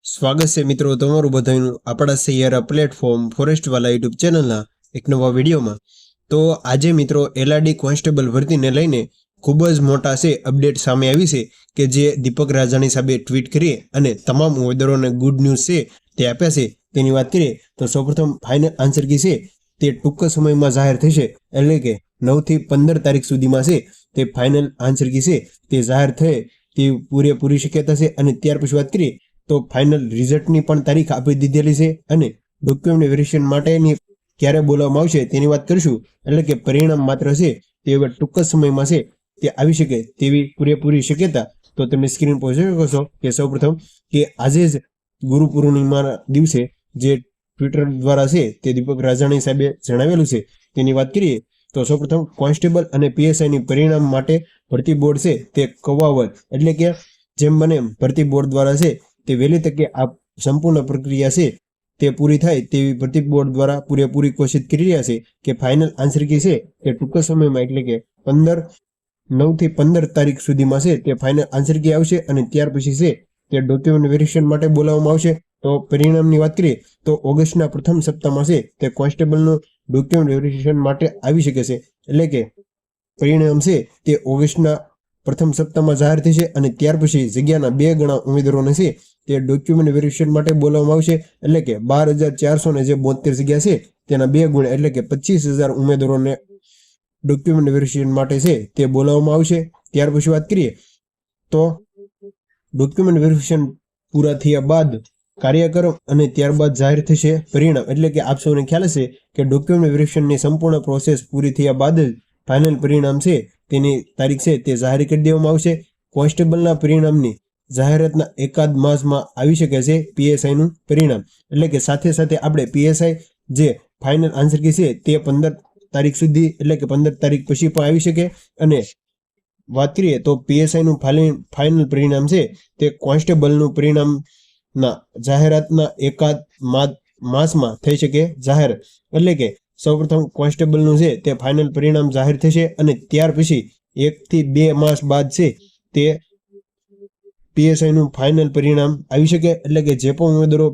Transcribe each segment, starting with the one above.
સ્વાગત છે મિત્રો તમારું બધાનું આપણા સૈયારા પ્લેટફોર્મ ફોરેસ્ટવાલા યુટ્યુબ ચેનલના એક નવા વિડીયોમાં। તો આજે મિત્રો એલઆરડી કોન્સ્ટેબલ ભરતીને લઈને ખૂબ જ મોટા છે અપડેટ સામે આવી છે કે જે દીપક રાજાણી સાહેબે ટ્વીટ કરી અને તમામ ઉમેદવારોને ગુડ ન્યૂઝ છે તે આપ્યા છે તેની વાત કરીએ તો સૌપ્રથમ ફાઇનલ આન્સર કી છે તે ટૂંક સમયમાં જાહેર થશે, એટલે કે 9 થી 15 તારીખ સુધીમાં છે તે ફાઇનલ આન્સર કી છે તે જાહેર થાય તેવી પૂરેપૂરી શક્યતા છે। અને ત્યાર પછી વાત કરીએ તો ફાઇનલ રિઝલ્ટની પણ તારીખ આપી દીધેલી છે અને ડોક્યુમેન્ટ વેરિફિકેશન માટેની ક્યારે બોલાવવામાં આવશે તેની વાત કરીશું, એટલે કે પરિણામ માત્ર છે તે હવે ટૂંક સમયમાં છે તે આવી શકે તેવી પૂરેપૂરી શક્યતા। તો તમે સ્ક્રીન પર જોઈ શકો છો કે સૌપ્રથમ કે આજે જ ગુરુ પૂર્ણિમાના દિવસે જે ટ્વિટર દ્વારા છે તે દીપક રાજાણી સાહેબે જણાવેલું છે તેની વાત કરીએ તો સૌપ્રથમ કોન્સ્ટેબલ અને પીએસઆઈની પરિણામ માટે ભરતી બોર્ડ છે તે કવાવત, એટલે કે જેમ બને ભરતી બોર્ડ દ્વારા છે તે વહેલી તકે આ સંપૂર્ણ પ્રક્રિયા છે તે પૂરી થાય તેવી ભરતી બોર્ડ દ્વારા પૂરેપૂરી કોશિશ કરી રહ્યા છે કે ફાઇનલ આન્સર કી છે તે ટૂંક સમયમાં, એટલે કે 9 થી 15 તારીખ સુધીમાં છે તે ફાઇનલ આન્સર કી આવશે અને ત્યાર પછી છે તે ડોક્યુમેન્ટ વેરિફિકેશન માટે બોલાવવામાં આવશે। તો પરિણામની વાત કરીએ તો ઓગસ્ટના પ્રથમ સપ્તાહમાં છે તે કોન્સ્ટેબલનું ડોક્યુમેન્ટ વેરિફિકેશન માટે આવી શકે છે, એટલે કે પરિણામ છે તે ઓગસ્ટના પ્રથમ સપ્તાહમાં જાહેર થશે અને ત્યાર પછી જગ્યાના 2 ગણા ઉમેદવારોને છે તે ડોક્યુમેન્ટ વેરિફિકેશન માટે બોલાવવામાં આવશે, એટલે કે 12,472 જગ્યા છે તેના 2 ગુણ્યા, એટલે કે 25,000 ઉમેદવારોને ડોક્યુમેન્ટ વેરિફિકેશન માટે છે તે બોલાવવામાં આવશે। ત્યાર પછી વાત કરીએ તો ડોક્યુમેન્ટ વેરિફિકેશન પૂરા થયા બાદ કાર્યક્રમ અને ત્યારબાદ જાહેર થશે પરિણામ, એટલે કે આપ સૌને ખ્યાલ હશે કે ડોક્યુમેન્ટ વેરિફિકેશનની સંપૂર્ણ પ્રોસેસ પૂરી થયા બાદ જ ફાઇનલ પરિણામ છે તેની તારીખ છે તે જાહેર કરી દેવામાં આવશે। કોન્સ્ટેબલના પરિણામની જાહેરાતના એકાદ માસમાં આવી શકે છે પીએસઆઈનું પરિણામ, એટલે કે સાથે સાથે આપણે પીએસઆઈ જે ફાઇનલ આન્સર કી છે તે 15 તારીખ સુધી, એટલે કે 15 તારીખ પછી પણ આવી શકે। અને વાત કરીએ તો પીએસઆઈનું ફાઇનલ પરિણામ છે તે કોન્સ્ટેબલનું પરિણામના જાહેરાતના એકાદ માસમાં થઈ શકે જાહેર, એટલે કે સૌપ્રથમ કોન્સ્ટેબલનું છે તે ફાઇનલ પરિણામ જાહેર થશે અને ત્યાર પછી 1 થી 2 માસ બાદ છે તે પીએસઆઈનું ફાઇનલ પરિણામ આવી શકે, એટલે કે જે પણ ઉમેદવારો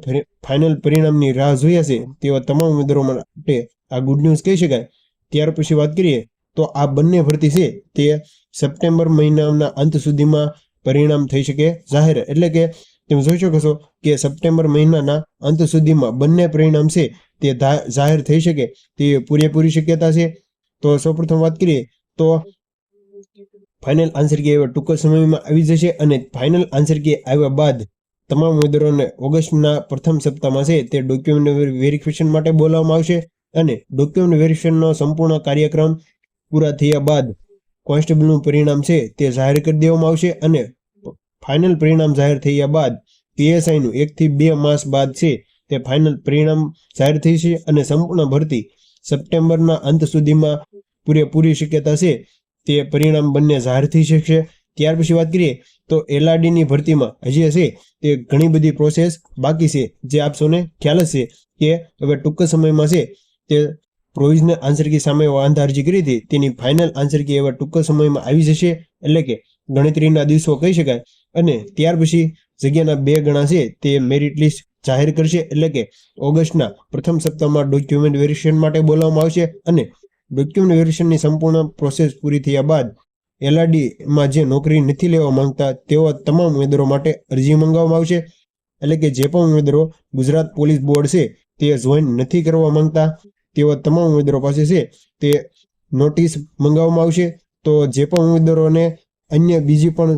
ફાઇનલ પરિણામની રાહ જોયા છે તેવા તમામ ઉમેદવારો માટે આ ગુડ ન્યૂઝ કહી શકાય। ત્યાર પછી વાત કરીએ તો આ બંને ભરતી છે તે સપ્ટેમ્બર મહિનાના અંત સુધીમાં પરિણામ થઈ શકે જાહેર, એટલે કે તમે જોઈ શકો છો કે સપ્ટેમ્બર મહિનાના અંત સુધીમાં બંને પરિણામ છે તે જાહેર થઈ શકે તે પૂરેપૂરી શક્યતા છે। તો સૌપ્રથમ વાત કરીએ તો ફાઇનલ આન્સર કી હવે ટૂંક સમયમાં આવી જશે અને ફાઇનલ આન્સર કી આવ્યા બાદ તમામ ઉમેદવારોને ઓગસ્ટના પ્રથમ સપ્તાહમાં છે તે ડોક્યુમેન્ટ વેરિફિકેશન માટે બોલાવવામાં આવશે અને ડોક્યુમેન્ટ વેરિફિકેશનનો સંપૂર્ણ કાર્યક્રમ પૂરા થયા બાદ કોન્સ્ટેબલનું પરિણામ છે તે જાહેર કરી દેવામાં આવશે અને ફાઇનલ પરિણામ જાહેર થયા બાદ પીએસઆઈનું 1 થી 2 માસ બાદ છે તે ફાઇનલ પરિણામ જાહેર થશે અને સંપૂર્ણ ભરતી સપ્ટેમ્બરના અંત સુધીમાં પૂરેપૂરી શક્યતા છે તે પરિણામ બંને જાહેર થઈ શકશે। ત્યાર પછી વાત કરીએ તો એલઆરડીની ભરતીમાં હજી હશે તે ઘણી બધી પ્રોસેસ બાકી છે, જે આપ સૌને ખ્યાલ હશે કે હવે ટૂંક સમયમાં છે તે પ્રોવિઝનલ આન્સર કી સામે વાંધા અરજી કરી હતી તેની ફાઇનલ આન્સર કી હવે ટૂંક સમયમાં આવી જશે, એટલે કે ગણતરીના દિવસો કહી શકાય। અને ત્યાર પછી જગ્યાના 2 ગણા છે તે મેરિટ લિસ્ટ જાહેર કરશે, એટલે કે ઓગસ્ટના પ્રથમ સપ્તાહમાં ડોક્યુમેન્ટ વેરિફિકેશન માટે બોલાવવામાં આવશે અને ડોક્યુમેન્ટ વેરિફિકેશનની સંપૂર્ણ પ્રોસેસ પૂરી થયા બાદ એલઆરડીમાં જે નોકરી નથી લેવા માંગતા તેવા તમામ ઉમેદવારો માટે અરજી મંગાવવામાં આવશે, એટલે કે જે પણ ઉમેદવારો ગુજરાત પોલીસ બોર્ડ છે તે જોઈન નથી કરવા માંગતા તેવા તમામ ઉમેદવારો પાસે છે તે નોટિસ મંગાવવામાં આવશે। તો જે પણ ઉમેદવારોને અન્ય બીજી પણ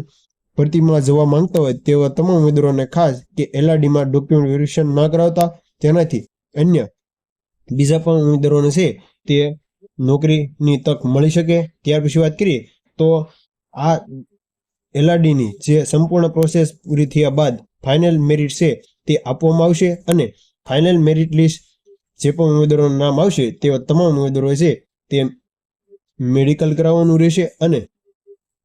ભરતીમાં જવા માંગતા હોય તેવા તમામ ઉમેદવારોને ખાસ કે એલઆરડીમાં ડોક્યુમેન્ટ વેરિફિકેશન ન કરાવતા, તેનાથી અન્ય બીજા પણ ઉમેદવારોને છે તે નોકરીની તક મળી શકે। ત્યાર પછી વાત કરીએ તો આ એલઆરડીની જે સંપૂર્ણ પ્રોસેસ પૂરી થયા બાદ ફાઇનલ મેરિટ છે તે આપવામાં આવશે અને ફાઇનલ મેરિટ લિસ્ટ જે પણ ઉમેદવારોનું નામ આવશે તેવા તમામ ઉમેદવારો છે તે મેડિકલ કરાવવાનું રહેશે અને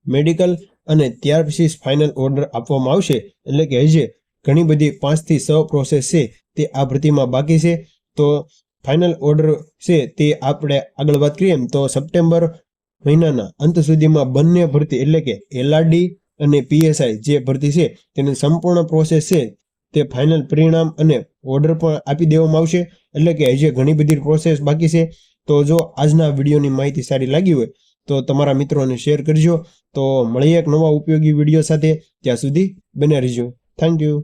મેડિકલ અને ત્યાર પછી ફાઇનલ ઓર્ડર આપવામાં આવશે, એટલે કે હજી ઘણી બધી 5 થી 6 પ્રોસેસ છે તે આ ભરતીમાં બાકી છે। તો ફાઇનલ ઓર્ડર છે તે આપણે આગળ વાત કરીએ તો સપ્ટેમ્બર મહિનાના અંત સુધીમાં બંને ભરતી, એટલે કે એલઆરડી અને પીએસઆઈ જે ભરતી છે તેની સંપૂર્ણ પ્રોસેસ છે તે ફાઇનલ પરિણામ અને ઓર્ડર પણ આપી દેવામાં આવશે. એટલે કે હજી ઘણી બધી પ્રોસેસ બાકી છે. તો જો આજના વિડીયોની માહિતી સારી લાગી હોય તો તમારા મિત્રોને શેર કરજો. તો મળીએ એક નવા ઉપયોગી વિડીયો સાથે. ત્યાં સુધી બને રહેજો. Thank you.